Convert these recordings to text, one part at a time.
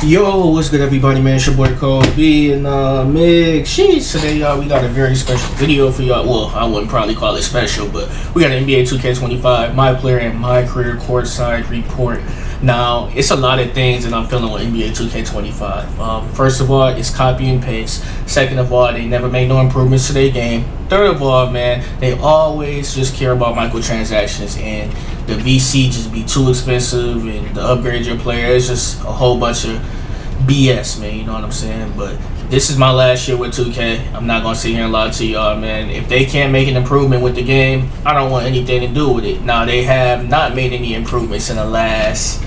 Yo, what's good, everybody, man? It's your boy Cole B and Mig. Sheesh, today, y'all, we got a very special video for y'all. Well, I wouldn't probably call it special, but we got an NBA 2K25 MyPLAYER and MyCAREER Courtside report. Now, it's a lot of things that I'm feeling with NBA 2K25. First of all, it's copy and paste. Second of all, they never made no improvements to their game. Third of all, man, they always just care about microtransactions, and the VC just be too expensive, and to upgrade your player, it's just a whole bunch of BS, man. You know what I'm saying? But this is my last year with 2K. I'm not gonna sit here and lie to y'all, man. If they can't make an improvement with the game, I don't want anything to do with it. Now, they have not made any improvements in the last,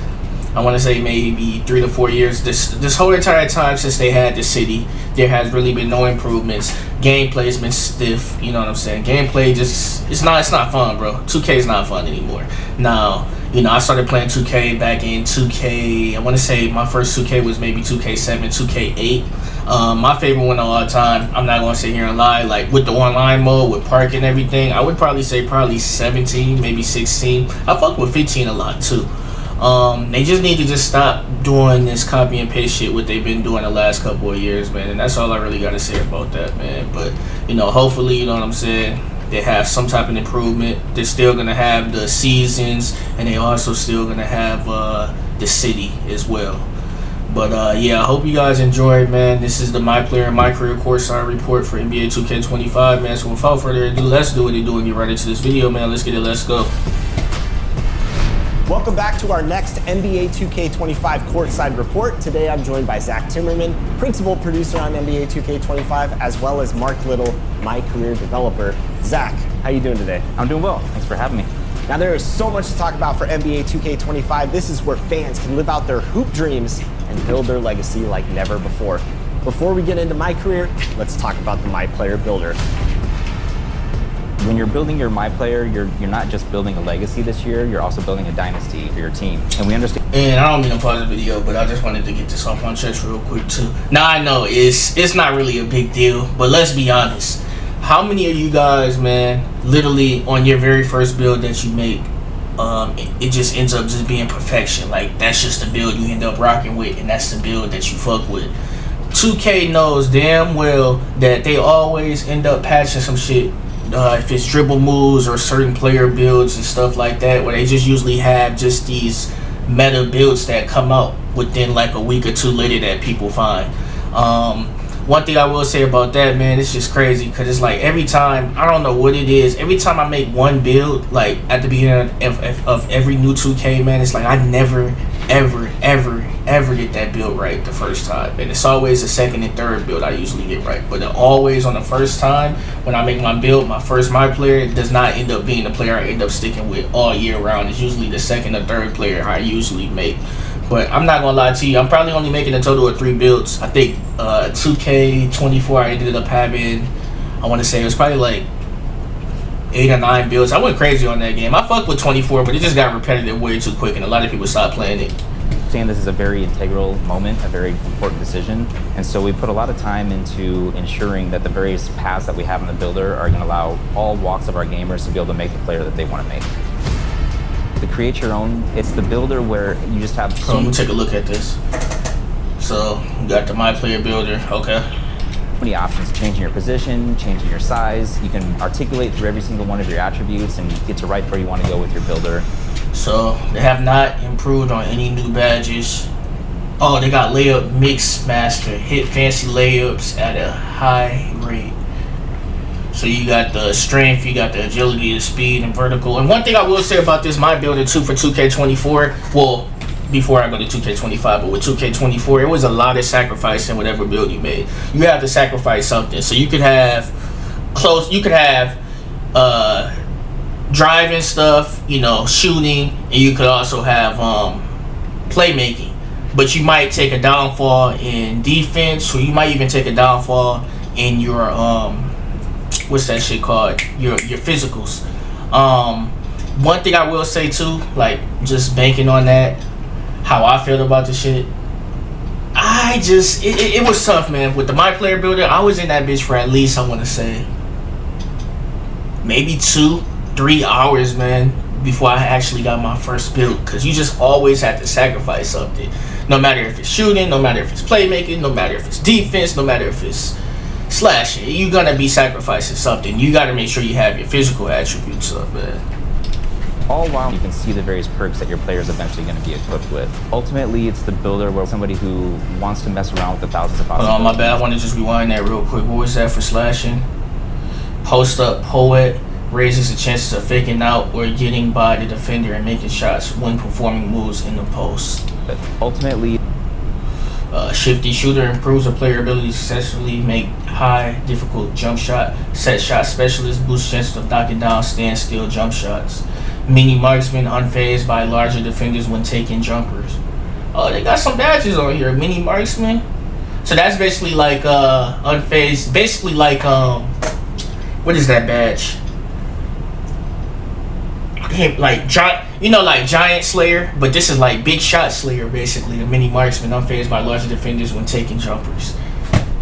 I want to say, maybe 3 to 4 years. This whole entire time since they had the city, there has really been no improvements. Gameplay's been stiff. You know what I'm saying? Gameplay just it's not fun, bro. 2K is not fun anymore. Now, you know, I started playing 2K back in 2K. I want to say my first 2K was maybe 2K7, 2K8. My favorite one of all time. I'm not gonna sit here and lie. Like with the online mode, with park and everything, I would probably say 17, maybe 16. I fuck with 15 a lot too. They just need to just stop doing this copy and paste shit what they've been doing the last couple of years, man. And that's all I really got to say about that, man. But, you know, hopefully, you know what I'm saying, they have some type of improvement. They're still going to have the seasons, and they also still going to have the city as well. But, yeah, I hope you guys enjoyed, man. This is the MyPLAYER and MyCAREER Courtside report for NBA 2K25, man. So without further ado, let's do what they do and get right into this video, man. Let's get it. Let's go. Welcome back to our next NBA 2K25 Courtside report. Today I'm joined by Zach Timmerman, principal producer on NBA 2K25, as well as Mark Little, MyCAREER developer. Zach, how you doing today? I'm doing well. Thanks for having me. Now there is so much to talk about for NBA 2K25. This is where fans can live out their hoop dreams and build their legacy like never before. Before we get into MyCAREER, let's talk about the MyPLAYER builder. When you're building your MyPLAYER, you're not just building a legacy this year, you're also building a dynasty for your team. And we understand. And I don't mean to pause the video, but I just wanted to get this off my chest real quick too. Now I know it's not really a big deal, but let's be honest. How many of you guys, man, literally on your very first build that you make, it just ends up just being perfection? Like that's just the build you end up rocking with, and that's the build that you fuck with. 2K knows damn well that they always end up patching some shit. If it's dribble moves or certain player builds and stuff like that, where they just usually have just these meta builds that come out within like a week or two later that people find. One thing I will say about that, man, it's just crazy because it's like every time, I don't know what it is, every time I make one build, like at the beginning of every new 2K, man, it's like I never ever get that build right the first time, and it's always the second and third build I usually get right. But always on the first time when I make my build, my first MyPLAYER, it does not end up being the player I end up sticking with all year round. It's usually the second or third player I usually make. But I'm not gonna lie to you, I'm probably only making a total of 3 builds. I think 2K24 I ended up having, I want to say it was probably like 8 or 9 builds. I went crazy on that game. I fucked with 24, but it just got repetitive way too quick, and a lot of people stopped playing it. This is a very integral moment, a very important decision, and so we put a lot of time into ensuring that the various paths that we have in the builder are going to allow all walks of our gamers to be able to make the player that they want to make. To create your own, it's the builder where you just have. So let me take a look at this. So you got the MyPLAYER builder, okay. Many options: changing your position, changing your size. You can articulate through every single one of your attributes and get to right where you want to go with your builder. So they have not improved on any new badges. Oh, they got layup mix master, hit fancy layups at a high rate. So you got the strength, you got the agility, the speed, and vertical. And one thing I will say about this my builder too for 2K24, well, before I go to 2K25, but with 2K24, it was a lot of sacrifice in whatever build you made. You have to sacrifice something. So you could have driving stuff, you know, shooting, and you could also have playmaking. But you might take a downfall in defense, or you might even take a downfall in your what's that shit called? Your physicals. One thing I will say too, like just banking on that, how I feel about the shit. It was tough, man. With the MyPLAYER builder, I was in that bitch for at least, I want to say, maybe 2-3 hours, man, before I actually got my first build, because you just always have to sacrifice something. No matter if it's shooting, no matter if it's playmaking, no matter if it's defense, no matter if it's slashing, you're gonna be sacrificing something. You gotta make sure you have your physical attributes up, man. All while you can see the various perks that your player is eventually going to be equipped with. Ultimately, it's the builder where somebody who wants to mess around with the thousands of possibilities. Hold on, my bad. I want to just rewind that real quick. What was that for slashing? Post up poet raises the chances of faking out or getting by the defender and making shots when performing moves in the post. But ultimately, shifty shooter improves the player ability to successfully make high difficult jump shot. Set shot specialist boosts chances of knocking down standstill jump shots. Mini marksman unfazed by larger defenders when taking jumpers. Oh, they got some badges on here. Mini marksman. So that's basically like unfazed. Basically like what is that badge? Like like giant slayer, but this is like big shot slayer. Basically, the mini marksman unfazed by larger defenders when taking jumpers.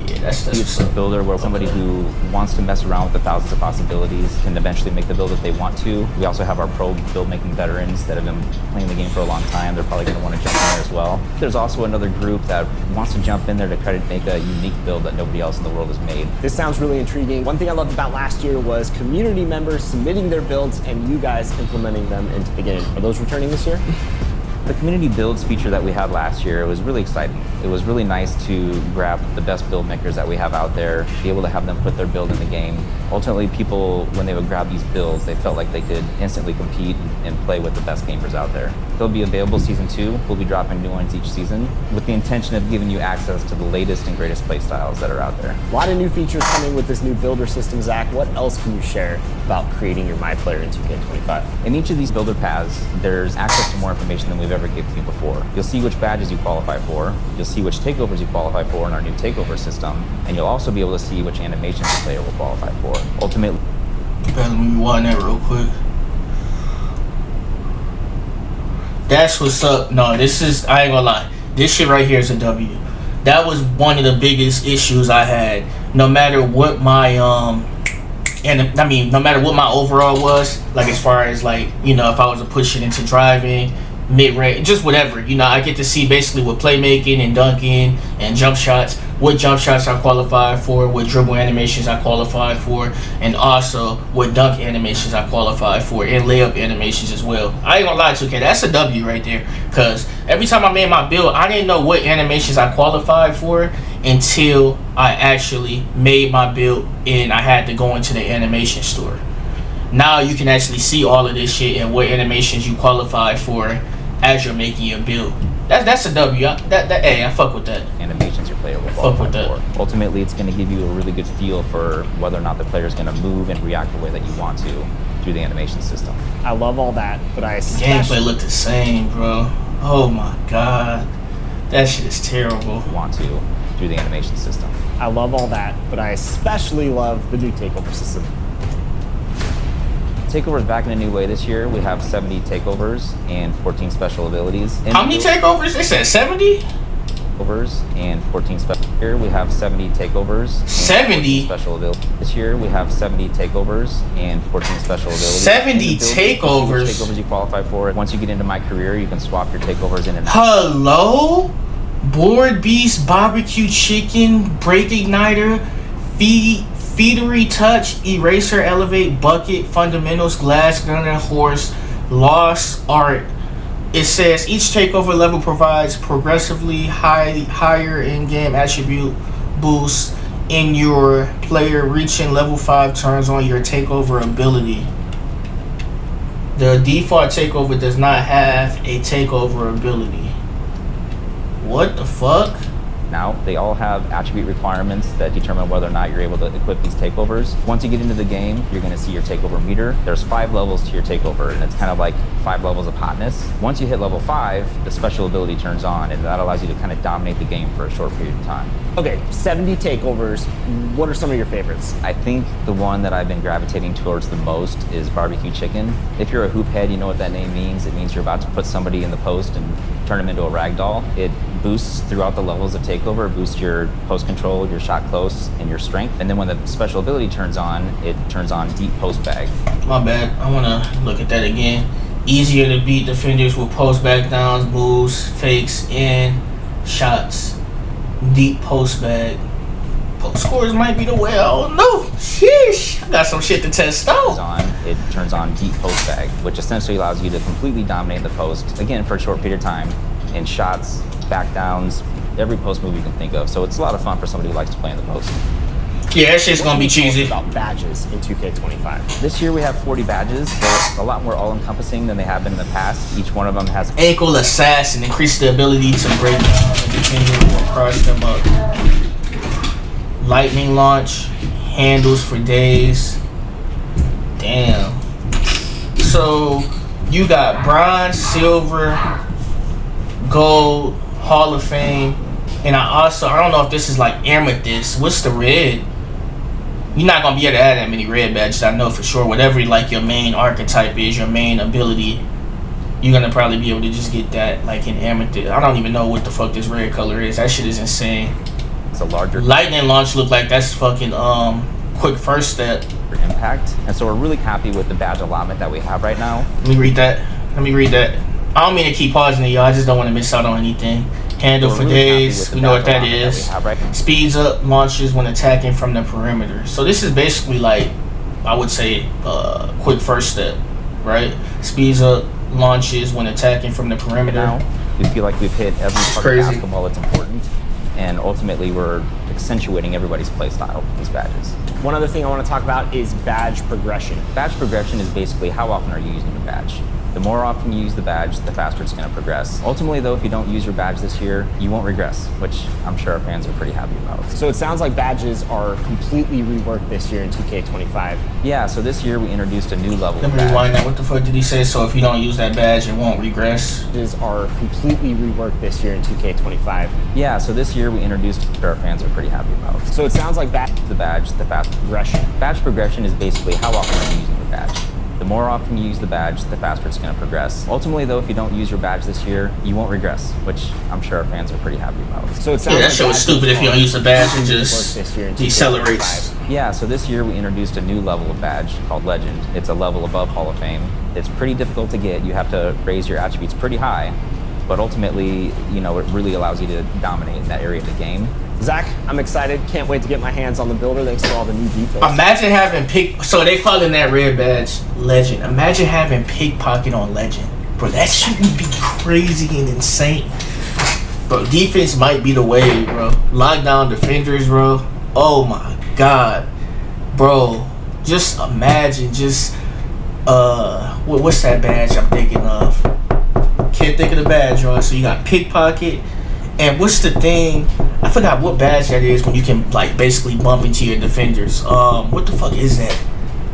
Yeah, that's it's a builder where somebody who wants to mess around with the thousands of possibilities can eventually make the build that they want to. We also have our pro build making veterans that have been playing the game for a long time. They're probably going to want to jump in there as well. There's also another group that wants to jump in there to try to make a unique build that nobody else in the world has made. This sounds really intriguing. One thing I loved about last year was community members submitting their builds and you guys implementing them into the game. Are those returning this year? The community builds feature that we had last year, it was really exciting. It was really nice to grab the best build makers that we have out there, be able to have them put their build in the game. Ultimately, people, when they would grab these builds, they felt like they could instantly compete and play with the best gamers out there. They'll be available season 2. We'll be dropping new ones each season with the intention of giving you access to the latest and greatest play styles that are out there. A lot of new features coming with this new builder system, Zach. What else can you share about creating your MyPLAYER in 2K25? In each of these builder paths, there's access to more information than we've ever given you before. You'll see which badges you qualify for, you'll see which takeovers you qualify for in our new takeover system, and you'll also be able to see which animations the player will qualify for. Ultimately, let me rewind that real quick. That's what's up. No, this is, I ain't gonna lie, this shit right here is a W. That was one of the biggest issues I had. No matter what my no matter what my overall was, like as far as like, if I was to push it into driving, mid-range, just whatever, I get to see basically what playmaking and dunking and jump shots, what jump shots I qualify for, what dribble animations I qualify for, and also what dunk animations I qualify for, and layup animations as well. I ain't gonna lie to you, okay, that's a W right there, because every time I made my build, I didn't know what animations I qualified for until I actually made my build and I had to go into the animation store. Now you can actually see all of this shit and what animations you qualify for as you're making your build. That's a W. Hey, I fuck with that. Animations your player will qualify for. Ultimately, it's going to give you a really good feel for whether or not the player is going to move and react the way that you want to through the animation system. I love all that, but I gameplay look the same, bro. Oh my god, that shit is terrible. Want to through the animation system. I love all that, but I especially love the new takeover system. Takeovers back in a new way this year. We have 70 takeovers and 14 special abilities. How many takeovers? They said 70? Takeovers and 14 special. Here we have 70 takeovers. 70 special abilities. This year we have 70 takeovers and 14 special abilities. 70 takeovers. Takeovers you qualify for. Once you get into MyCAREER, you can swap your takeovers in and out. Hello? Board Beast, Barbecue Chicken, Break Igniter, Feedery Touch, Eraser, Elevate, Bucket, Fundamentals, Glass Gunner, Horse, Lost Art. It says each takeover level provides progressively higher in-game attribute boosts in your player. Reaching level 5 turns on your takeover ability. The default takeover does not have a takeover ability. What the fuck? Now, they all have attribute requirements that determine whether or not you're able to equip these takeovers. Once you get into the game, you're going to see your takeover meter. There's 5 levels to your takeover, and it's kind of like 5 levels of hotness. Once you hit level 5, the special ability turns on, and that allows you to kind of dominate the game for a short period of time. Okay, 70 takeovers. What are some of your favorites? I think the one that I've been gravitating towards the most is Barbecue Chicken. If you're a hoop head, you know what that name means. It means you're about to put somebody in the post and turn them into a rag doll. It boosts throughout the levels of takeover. It boosts your post control, your shot close, and your strength. And then when the special ability turns on, it turns on deep post bag. My bad. I want to look at that again. Easier to beat defenders with post back downs, moves, fakes, and shots. Deep post bag. Post scores might be the way. I don't know. Sheesh. I got some shit to test out. It turns on deep post bag, which essentially allows you to completely dominate the post, again, for a short period of time, in shots, back downs, every post move you can think of. So it's a lot of fun for somebody who likes to play in the post. Yeah, that shit's gonna be cheesy. About badges in 2K25. This year we have 40 badges. They're a lot more all-encompassing than they have been in the past. Each one of them has ankle assassin, increase the ability to break down the defender or crush them up. Lightning launch, handles for days. Damn. So you got bronze, silver, gold, Hall of Fame, and I don't know if this is like amethyst. What's the red? You're not gonna be able to add that many red badges, I know for sure. Whatever like your main archetype is, your main ability, you're gonna probably be able to just get that like in amethyst. I don't even know what the fuck this red color is. That shit is insane. It's a larger lightning launch. Look like that's fucking quick first step. Impact. And so we're really happy with the badge allotment that we have right now. Let me read that. I don't mean to keep pausing it, y'all. I just don't want to miss out on anything. Handle for days. You know what that is. Speeds up launches when attacking from the perimeter. So this is basically like, I would say, quick first step, right? Speeds up launches when attacking from the perimeter. Now, we feel like we've hit every part of basketball that's important, and ultimately we're accentuating everybody's play style with these badges. One other thing I want to talk about is badge progression. Badge progression is basically how often are you using your badge. The more often you use the badge, the faster it's going to progress. Ultimately, though, if you don't use your badge this year, you won't regress, which I'm sure our fans are pretty happy about. So it sounds like badges are completely reworked this year in 2K25. Yeah, so this year we introduced a new level. Let me rewind that. What the fuck did he say? So if you don't use that badge, it won't regress? Badges are completely reworked this year in 2K25. Yeah, so this year we introduced what our fans are pretty happy about. So it sounds like the badge, the fast progression. Badge progression is basically how often are you using your badge. The more often you use the badge, the faster it's going to progress. Ultimately, though, if you don't use your badge this year, you won't regress, which I'm sure our fans are pretty happy about. So it sounds that shit was stupid if you don't use the badge, it just decelerates. Yeah, so this year we introduced a new level of badge called Legend. It's a level above Hall of Fame. It's pretty difficult to get. You have to raise your attributes pretty high, but ultimately, you know, it really allows you to dominate in that area of the game. Zach, I'm excited. Can't wait to get my hands on the builder. Thanks for all the new details. Imagine having so they calling that red badge Legend. Imagine having pickpocket on Legend. Bro, that shit would be crazy and insane. Bro, defense might be the way, bro. Lockdown defenders, bro. Oh my god. Bro, just imagine what's that badge I'm thinking of? Can't think of the badge, bro. So you got pickpocket. And what's the thing? I forgot what badge that is when you can like basically bump into your defenders. What the fuck is that?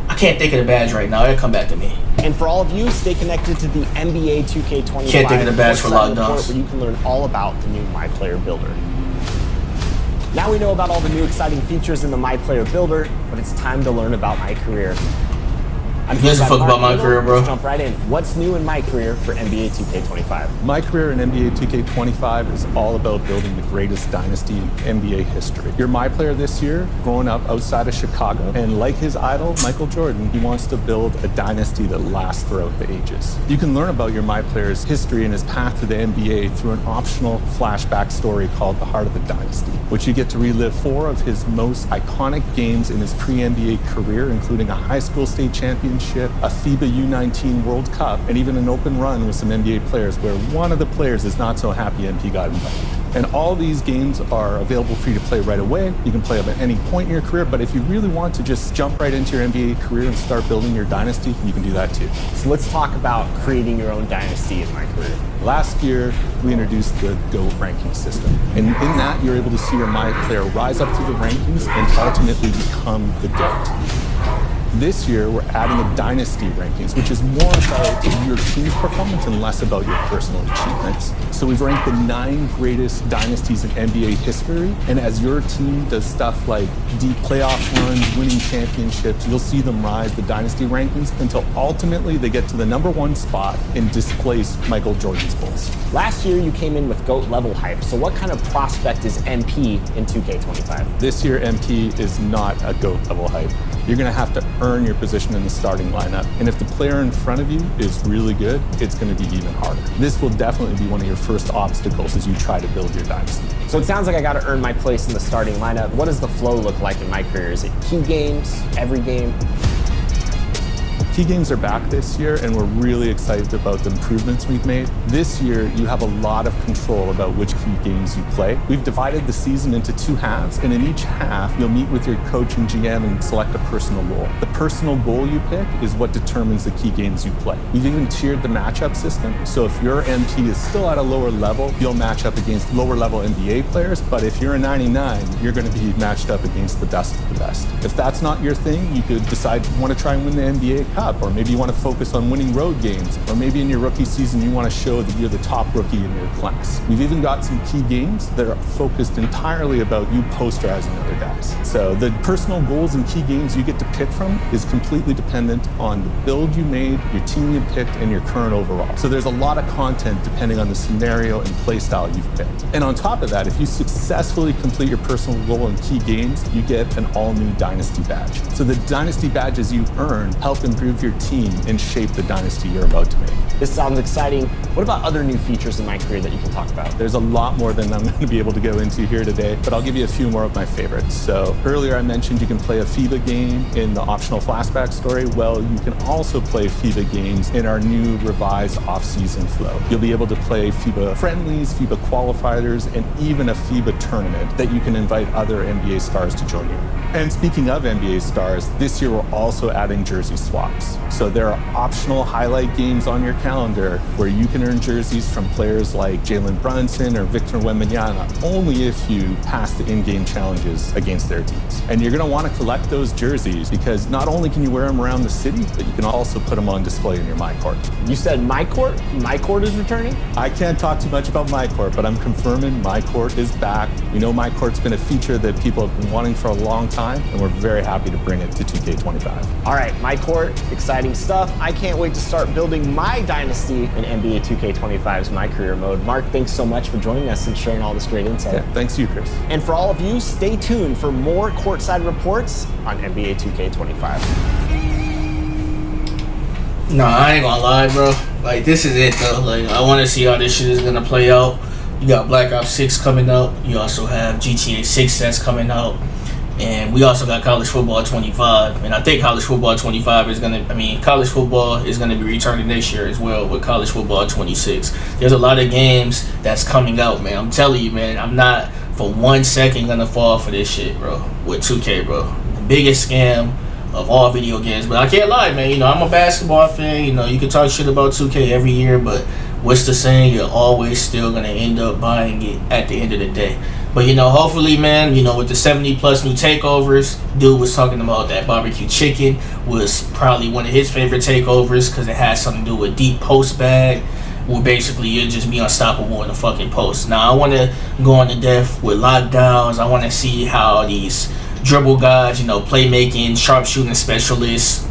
I can't think of the badge right now. It'll come back to me. And for all of you, stay connected to the NBA 2K25. Can't think of the badge for lockdowns. Where you can learn all about the new MyPLAYER builder. Now we know about all the new exciting features in the MyPLAYER builder, but it's time to learn about MyCAREER. Who gives a fuck about MyCAREER, bro? Let's jump right in. What's new in MyCAREER for NBA 2K25? MyCAREER in NBA 2K25 is all about building the greatest dynasty in NBA history. You're MyPLAYER this year, growing up outside of Chicago, and like his idol, Michael Jordan, he wants to build a dynasty that lasts throughout the ages. You can learn about your MyPLAYER's history and his path to the NBA through an optional flashback story called The Heart of the Dynasty, which you get to relive 4 of his most iconic games in his pre-NBA career, including a high school state championship, a FIBA U19 World Cup, and even an open run with some NBA players where one of the players is not so happy MP got invited. And all these games are available for you to play right away. You can play them at any point in your career, but if you really want to just jump right into your NBA career and start building your dynasty, you can do that too. So let's talk about creating your own dynasty in MyCAREER. Last year, we introduced the GOAT ranking system. And in that, you're able to see your MyPLAYER rise up through the rankings and ultimately become the GOAT. This year, we're adding a dynasty rankings, which is more about your team's performance and less about your personal achievements. So we've ranked the 9 greatest dynasties in NBA history, and as your team does stuff like deep playoff runs, winning championships, you'll see them rise the dynasty rankings until ultimately they get to the #1 spot and displace Michael Jordan's Bulls. Last year, you came in with GOAT level hype, so what kind of prospect is MP in 2K25? This year, MP is not a GOAT level hype. you're going to have to earn your position in the starting lineup. And if the player in front of you is really good, it's going to be even harder. This will definitely be one of your first obstacles as you try to build your dynasty. So it sounds like I got to earn my place in the starting lineup. What does the flow look like in MyCAREER? Is it key games, every game? Key games are back this year, and we're really excited about the improvements we've made. This year, you have a lot of control about which key games you play. We've divided the season into 2 halves, and in each half, you'll meet with your coach and GM and select a personal goal. The personal goal you pick is what determines the key games you play. We've even tiered the matchup system, so if your MP is still at a lower level, you'll match up against lower level NBA players, but if you're a 99, you're going to be matched up against the best of the best. If that's not your thing, you could decide you want to try and win the NBA Cup, or maybe you want to focus on winning road games, or maybe in your rookie season you want to show that you're the top rookie in your class. We've even got some key games that are focused entirely about you posterizing other guys. So the personal goals and key games you get to pick from is completely dependent on the build you made, your team you picked, and your current overall. So there's a lot of content depending on the scenario and play style you've picked. And on top of that, if you successfully complete your personal goal and key games, you get an all-new Dynasty badge. So the Dynasty badges you earn help improve your team and shape the dynasty you're about to make. This sounds exciting. What about other new features in MyCAREER that you can talk about? There's a lot more than I'm going to be able to go into here today, but I'll give you a few more of my favorites. So earlier I mentioned you can play a FIBA game in the optional flashback story. Well, you can also play FIBA games in our new revised off-season flow. You'll be able to play FIBA friendlies, FIBA qualifiers, and even a FIBA tournament that you can invite other NBA stars to join you. And speaking of NBA stars, this year we're also adding jersey swaps. So there are optional highlight games on your calendar where you can earn jerseys from players like Jalen Brunson or Victor Wembanyama only if you pass the in-game challenges against their teams. And you're going to want to collect those jerseys because not only can you wear them around the city, but you can also put them on display in your MyCourt. You said MyCourt? MyCourt is returning? I can't talk too much about MyCourt, but I'm confirming MyCourt is back. We know MyCourt's been a feature that people have been wanting for a long time, and we're very happy to bring it to 2K25. All right, MyCourt, exciting stuff. I can't wait to start building my dynasty in NBA 2K25's MyCAREER mode. Mark, thanks so much for joining us and sharing all this great insight. Yeah, thanks to you, Chris. And for all of you, stay tuned for more Courtside reports on NBA 2K25. Nah, I ain't gonna lie, bro. Like, this is it, though. Like, I want to see how this shit is gonna play out. You got Black Ops 6 coming out. You also have GTA 6 that's coming out. And we also got College Football 25. And I think College Football 25 is going to, College Football is going to be returning this year as well with College Football 26. There's a lot of games that's coming out, man. I'm telling you, man, I'm not for 1 second going to fall for this shit, bro, with 2K, bro. The biggest scam of all video games. But I can't lie, man. You know, I'm a basketball fan. You know, you can talk shit about 2K every year, but what's the saying? You're always still going to end up buying it at the end of the day. But, you know, hopefully, man, you know, with the 70+ new takeovers, dude was talking about that barbecue chicken was probably one of his favorite takeovers because it has something to do with deep post bag, where basically you'll just be unstoppable in the fucking post. Now, I want to go on to depth with lockdowns. I want to see how these dribble guys, you know, playmaking, sharpshooting specialists,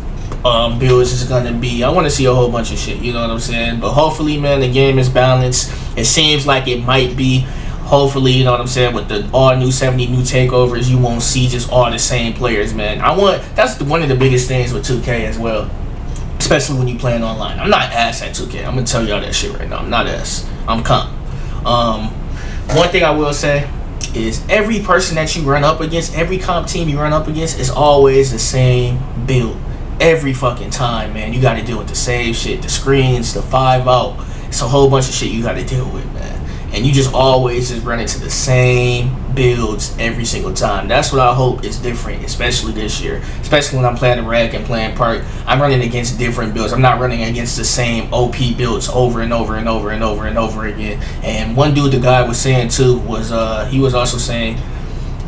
builds is going to be. I want to see a whole bunch of shit, you know what I'm saying? But hopefully, man, the game is balanced. It seems like it might be. Hopefully, you know what I'm saying, with the all new 70 new takeovers, you won't see just all the same players, man. That's one of the biggest things with 2K as well, especially when you playing online. I'm not ass at 2K. I'm gonna tell y'all that shit right now. I'm not ass. I'm comp. One thing I will say is every person that you run up against, every comp team you run up against, is always the same build. Every fucking time, man. You got to deal with the same shit, the screens, the 5-out. It's a whole bunch of shit you got to deal with, man. And you just always just run into the same builds every single time. That's what I hope is different, especially this year. Especially when I'm playing the rec and playing park. I'm running against different builds. I'm not running against the same OP builds over and over and over and over and over again. And one dude the guy was saying too was, he was also saying,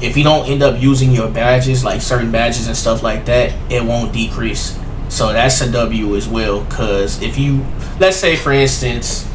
if you don't end up using your badges, like certain badges and stuff like that, it won't decrease. So that's a W as well. Because if you, let's say for instance,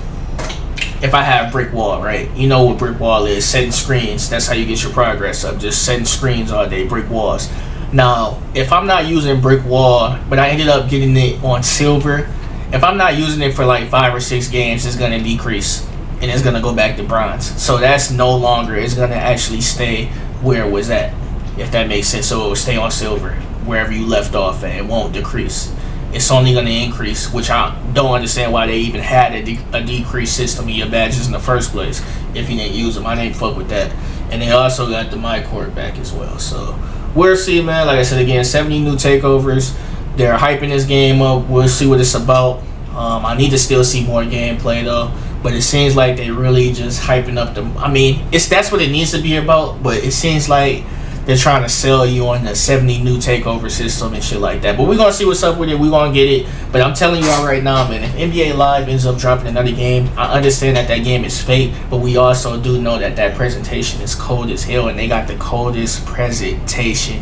if I have brick wall, right? You know what brick wall is, setting screens. That's how you get your progress up, just setting screens all day, brick walls. Now, if I'm not using brick wall, but I ended up getting it on silver, if I'm not using it for like 5 or 6 games, it's gonna decrease and it's gonna go back to bronze. So that's no longer, it's gonna actually stay where it was at, if that makes sense. So it will stay on silver. wherever you left off at. It won't decrease. It's only going to increase, which I don't understand why they even had a decrease system in your badges in the first place if you didn't use them. I didn't fuck with that. And they also got the MyCAREER back as well. So we'll see, man. Like I said again, 70 new takeovers. They're hyping this game up. We'll see what it's about. I need to still see more gameplay though. But it seems like they really just hyping up the. I mean, that's what it needs to be about. But it seems like they're trying to sell you on the 70 new takeover system and shit like that. But we're going to see what's up with it. We're going to get it. But I'm telling you all right now, man, if NBA Live ends up dropping another game, I understand that game is fake. But we also do know that presentation is cold as hell. And they got the coldest presentation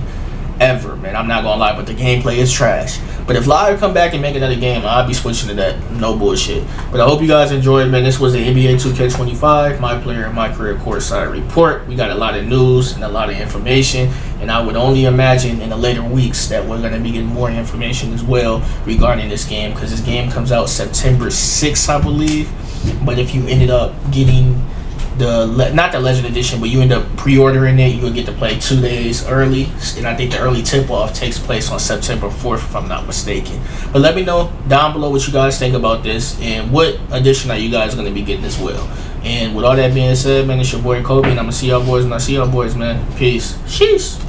ever, man. I'm not going to lie, but the gameplay is trash. But if Live come back and make another game, I'll be switching to that. No bullshit. But I hope you guys enjoyed, man. This was the NBA 2K25, My Player and My Career Courtside report. We got a lot of news and a lot of information. And I would only imagine in the later weeks that we're going to be getting more information as well regarding this game. Because this game comes out September 6th, I believe. But if you ended up getting not the Legend Edition, but you end up pre-ordering it, you'll get to play 2 days early, and I think the early tip-off takes place on September 4th, if I'm not mistaken. But let me know down below what you guys think about this, and what edition are you guys going to be getting as well. And with all that being said, man, it's your boy Kobe, and I'm going to see y'all boys when I see y'all boys, man. Peace. Sheesh.